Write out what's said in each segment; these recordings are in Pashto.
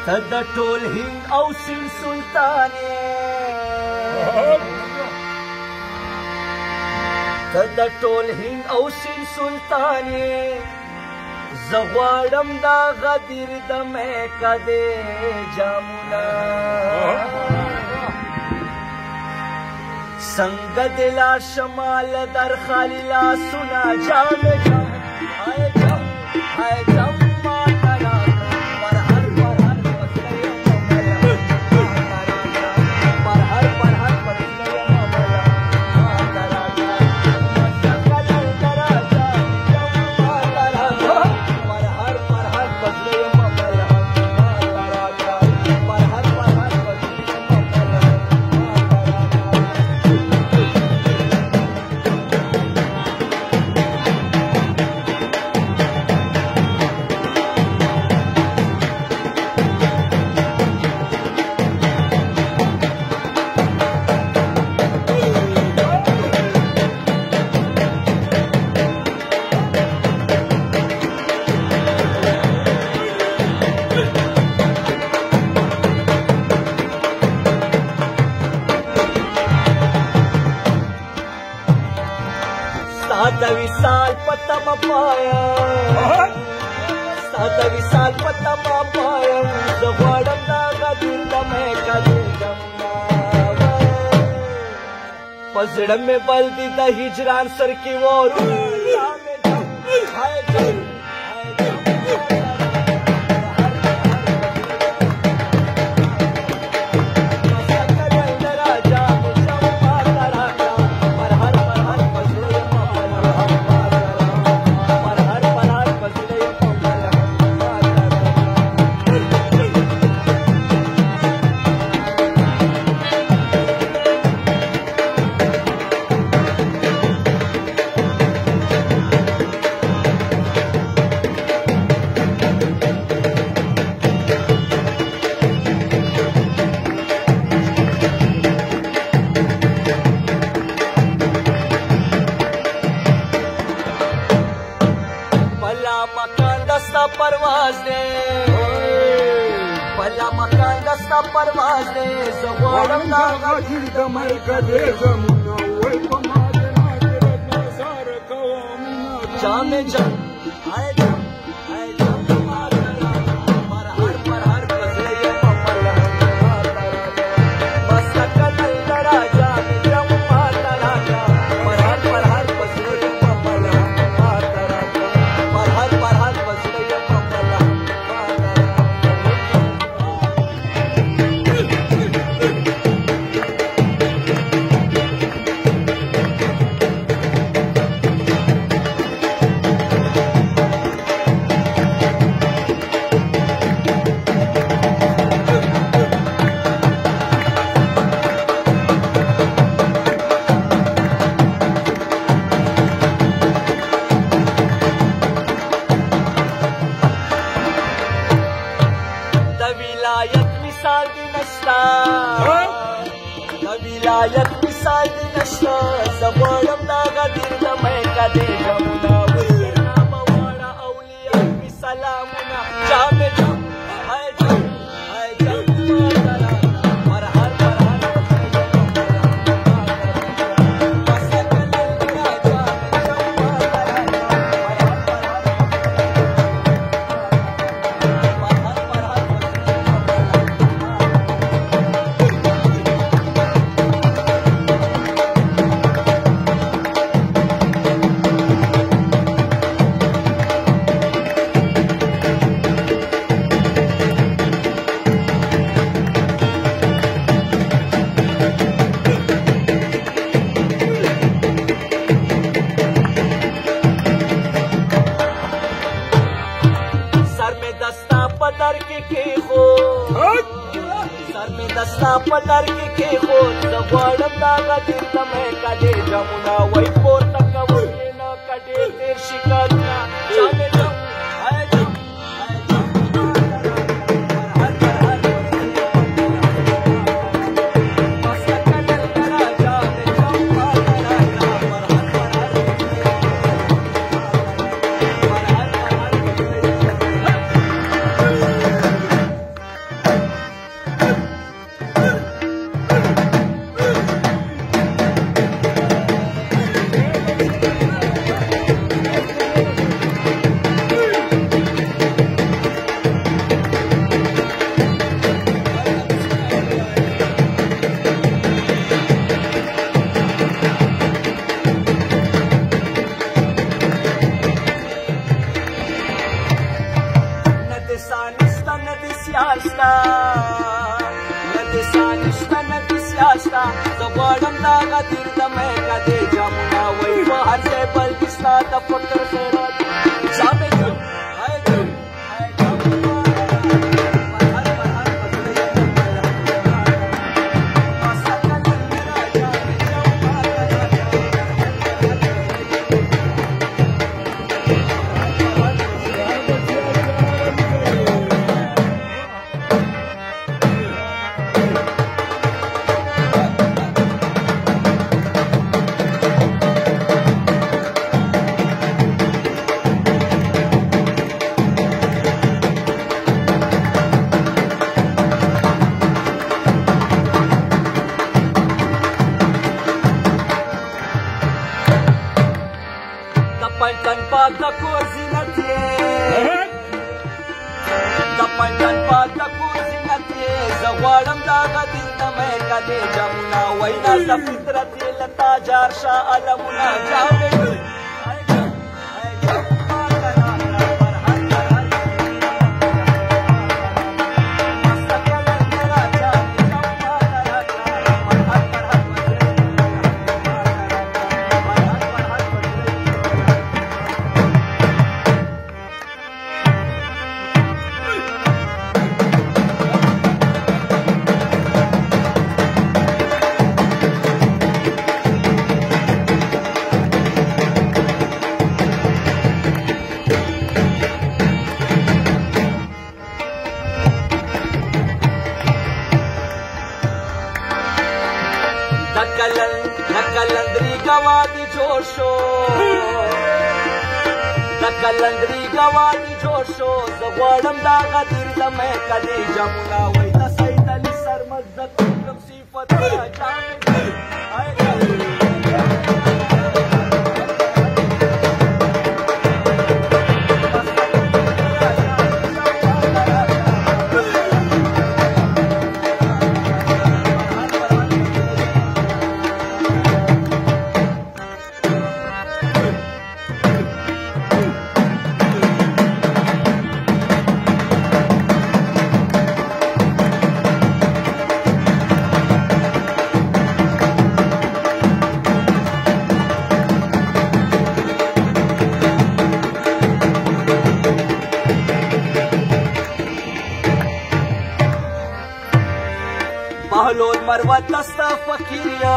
ته د ټول هند او سین سلطان ته د ټول هند او سین سلطان زه غواړم دا غدیر د میکا دې جامونه څنګه د لا شمال در خالي لاسونه جام جام هاي جام هاي جام ساده وصال پته ما پایم ساده وصال پته ما پایم زه غواړم دا غدیر د میکا دې جامونه په زړه مې بل دي د هجران سر کې اور परवाज दे भला मकान दस्ता परवाज दे زه غواړم دا غدیر د میکا دې جامونه وای په ما دې ناظرت نثار کوم جام جام هاي جام هاي جام پر هر فصل یې په پله بس کدل لڑا جام جام ماترا پر هر فصل یې په پله پر هر فصل ولایت مثال دی نشته زه غواړم دا غدیر د میکا دې جامونه ورنامه واړه اولیاء مې سلامونه جام جام هاي جام هاي جام ماترا پر هر دستا په در کې خود زه غواړم دا غدیر د میکا دې جامونه وای پورته کوم نه کډې تیر شي کارونه جام جام هاي جام ندی سیاشتا ندی سانشتا ندی سیاشتا زغواړم داغه تیر د مېکا دې جامونه وای په هر ځای بلکې ستا د فکر خیرات جامې جو هاي جو Pantan pada kursi nanti, pantan pada kursi nanti. Zawalam daga dinda mereka de jamuna, waina sapitrat lata jarsha alamuna jamme. Nakalandri gawadi josho, nakalandri gawadi josho. Zagwaram daga dirda meka de jamuna wai ta saitali sarmazda kulam sifat jame. Bahlol marwat dasta fakiriya,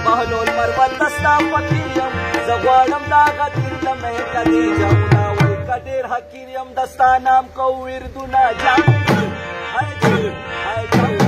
bahlol marwat dasta fakiriya. Zagwaram daga dirda meka de jamuna wai kadir hakiriyam dasta naam ko wirduna jame. Hai